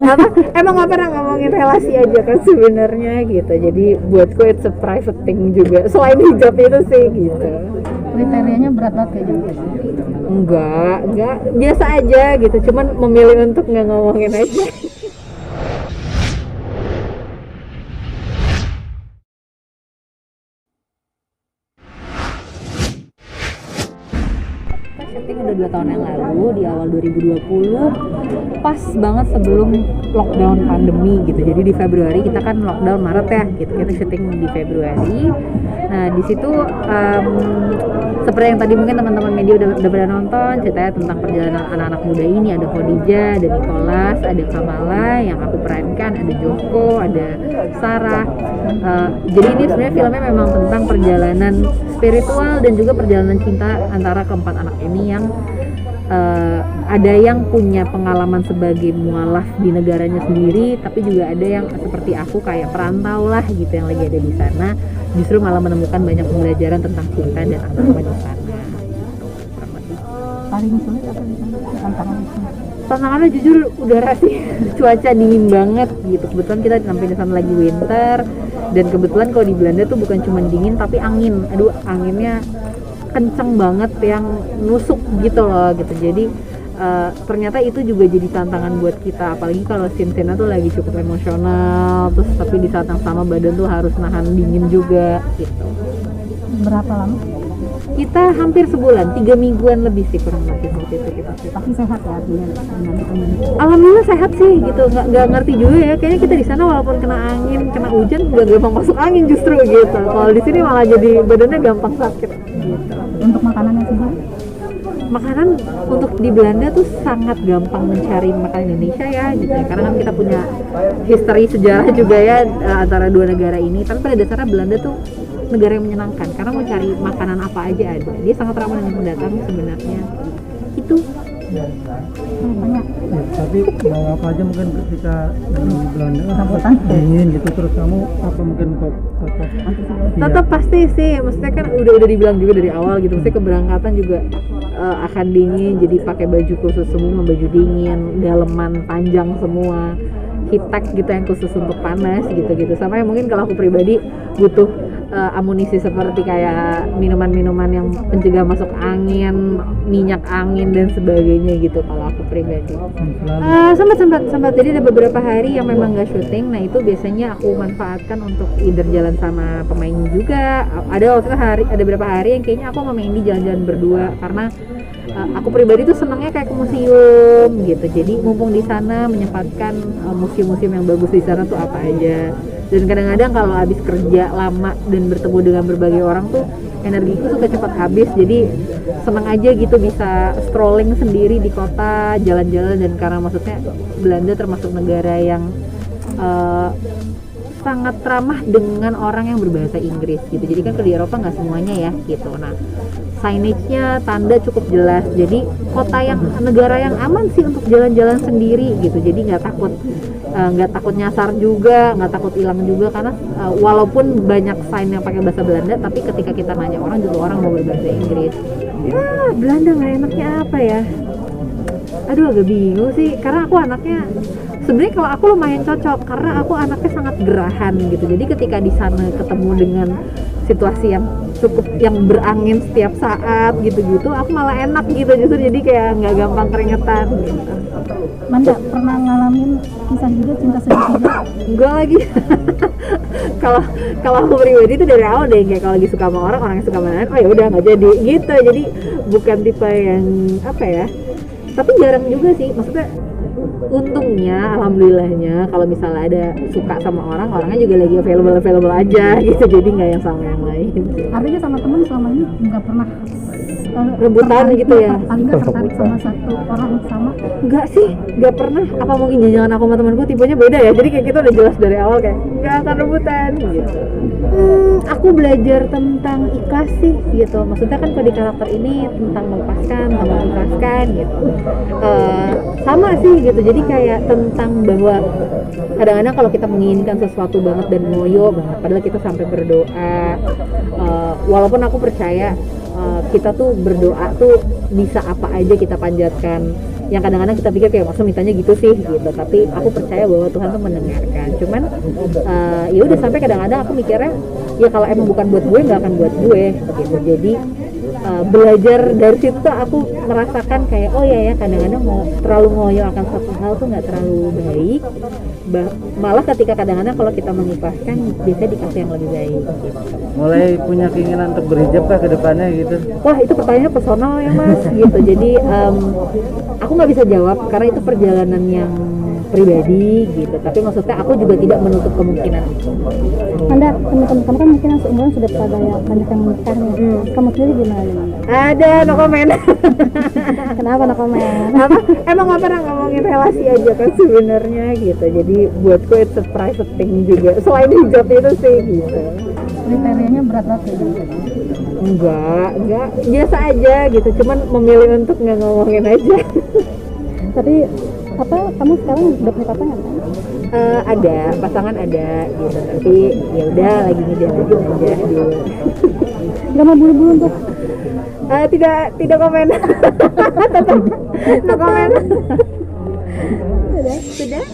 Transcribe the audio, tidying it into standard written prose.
apa emang nggak pernah ngomongin relasi aja kan sebenarnya gitu. Jadi buatku it's a private thing juga selain hijab itu sih gitu. Kriterianya berat banget kayak gitu. Enggak biasa aja gitu, cuman memilih untuk nggak ngomongin aja. Syuting udah 2 tahun yang lalu di awal 2020, pas banget sebelum lockdown pandemi gitu. Jadi di Februari kita kan lockdown Maret ya gitu, kita syuting di Februari. Nah di situ seperti yang tadi mungkin teman-teman media udah pada nonton, ceritanya tentang perjalanan anak-anak muda ini. Ada Khadijah, ada Nicholas, ada Kamala yang aku perankan, ada Joko, ada Sarah. Jadi ini sebenarnya filmnya memang tentang perjalanan spiritual dan juga perjalanan cinta antara keempat anak ini yang ada yang punya pengalaman sebagai mualaf di negaranya sendiri, tapi juga ada yang seperti aku kayak perantau lah gitu yang lagi ada di sana, justru malah menemukan banyak pembelajaran tentang cinta dan agama di sana. Paling sulit apa di sana? Tantangannya jujur udara sih, cuaca dingin banget gitu. Kebetulan kita sampai di sana lagi winter, dan kebetulan kalau di Belanda tuh bukan cuma dingin tapi angin. Aduh, anginnya kenceng banget yang nusuk gitu loh gitu. Jadi ternyata itu juga jadi tantangan buat kita, apalagi kalau scene-nya tuh lagi cukup emosional, terus tapi di saat yang sama badan tuh harus nahan dingin juga gitu. Berapa lama? Kita hampir sebulan, 3 mingguan lebih sih kurang lebih waktu itu kita. Tapi sehat ya artinya. Alhamdulillah sehat sih gitu, nggak ngerti juga ya. Kayaknya kita di sana walaupun kena angin, kena hujan nggak gampang masuk angin justru gitu. Kalau di sini malah jadi badannya gampang sakit gitu. Untuk makanannya sendiri? Makanan untuk di Belanda tuh sangat gampang mencari makanan Indonesia ya gitu ya. Karena kan kita punya history sejarah juga ya antara dua negara ini. Tapi pada dasarnya Belanda tuh negara yang menyenangkan karena mau cari makanan apa aja ada. Dia sangat ramah dengan pendatang sebenarnya. Itu Banyak. Ya, tapi bawa apa aja mungkin ketika di Belanda kan dingin gitu, terus kamu apa mungkin untuk tetap pasti sih, maksudnya kan udah dibilang juga dari awal gitu, maksudnya keberangkatan juga akan dingin, jadi pakai baju khusus semua, baju dingin, daleman panjang semua, heat-tech gitu yang khusus untuk panas gitu-gitu. Sama yang mungkin kalau aku pribadi butuh amunisi seperti kayak minuman-minuman yang pencegah masuk angin, minyak angin dan sebagainya gitu kalau aku pribadi. Sempat jadi ada beberapa hari yang memang nggak syuting, nah itu biasanya aku manfaatkan untuk either jalan sama pemain juga. Ada waktu itu ada beberapa hari yang kayaknya aku sama Mandy jalan-jalan berdua karena aku pribadi tuh senangnya kayak ke museum gitu. Jadi mumpung di sana menyempatkan museum-museum yang bagus di sana tuh apa aja. Dan kadang-kadang kalau habis kerja lama dan bertemu dengan berbagai orang tuh energiku suka cepat habis, jadi senang aja gitu bisa strolling sendiri di kota, jalan-jalan. Dan karena maksudnya Belanda termasuk negara yang sangat ramah dengan orang yang berbahasa Inggris gitu, jadi kan kalau di Eropa nggak semuanya ya gitu. Nah signage-nya, tanda cukup jelas, jadi negara yang aman sih untuk jalan-jalan sendiri gitu. Jadi nggak takut nyasar juga, nggak takut hilang juga, karena walaupun banyak sign yang pakai bahasa Belanda, tapi ketika kita nanya orang juga orang mau berbahasa Inggris. Ya Belanda nggak enaknya apa ya? Aduh agak bingung sih, karena aku anaknya sebenarnya kalau aku lumayan cocok karena aku anaknya sangat gerahan gitu. Jadi ketika di sana ketemu dengan situasi yang cukup yang berangin setiap saat gitu-gitu, aku malah enak gitu justru, jadi kayak nggak gampang keringetan gitu. Manda pernah ngalamin kisah juga cinta segitiga? Enggak lagi. kalau aku pribadi itu dari awal deh, kayak kalau lagi suka sama orang yang suka sama lain, oh ya udah nggak jadi gitu. Jadi bukan tipe yang apa ya, tapi jarang juga sih, maksudnya untungnya alhamdulillahnya kalau misalnya ada suka sama orangnya juga lagi available aja gitu, jadi nggak yang sama yang lain. Artinya sama temen selama ini nggak pernah rebutan gitu ya? Paling nggak tertarik sama satu orang sama? Enggak sih, nggak pernah. Apa mungkin jangan aku sama temanku tipenya beda ya, jadi kayak kita udah jelas dari awal kayak nggak akan rebutan gitu. Aku belajar tentang ikhlas sih gitu, maksudnya kan kalau di karakter ini tentang melepaskan, tentang mengikhlaskan gitu. Sama sih gitu, jadi kayak tentang bahwa kadang-kadang kalau kita menginginkan sesuatu banget dan ngoyo banget, padahal kita sampai berdoa, walaupun aku percaya kita tuh berdoa tuh bisa apa aja kita panjatkan, yang kadang-kadang kita pikir kayak maksud mintanya gitu sih gitu, tapi aku percaya bahwa Tuhan tuh mendengarkan. Cuman ya udah sampai kadang-kadang aku mikirnya ya kalau emang bukan buat gue nggak akan buat gue gitu. Jadi belajar dari situ tuh aku merasakan kayak oh ya kadang-kadang mau terlalu ngoyo akan satu hal tuh nggak terlalu baik. Malah ketika kadang-kadang kalau kita mengikhlaskan biasanya dikasih yang lebih baik gitu. Mulai punya keinginan untuk berhijab kah ke depannya gitu? Wah itu pertanyaannya personal ya mas gitu. Jadi aku nggak bisa jawab karena itu perjalanan yang pribadi gitu, tapi maksudnya aku juga tidak menutup kemungkinan itu. Anda teman-teman kamu kan mungkin yang seumuran sudah pada banyak yang menikah nih. Kamu sendiri gimana nih? Ada no comment. Kenapa no comment? Apa emang nggak pernah ngomongin relasi aja kan sebenarnya gitu, jadi buatku it's a private thing juga selain hijab itu sih gitu. Kriterianya berat-berat ya? Enggak biasa aja gitu, cuman memilih untuk nggak ngomongin aja. Tapi apa kamu sekarang udah punya pasangan kan? Ada pasangan ada gitu, tapi ya udah lagi ngejalanin aja dulu. Gak mau buru-buru untuk Tidak komen. Tetap no komen. Sudah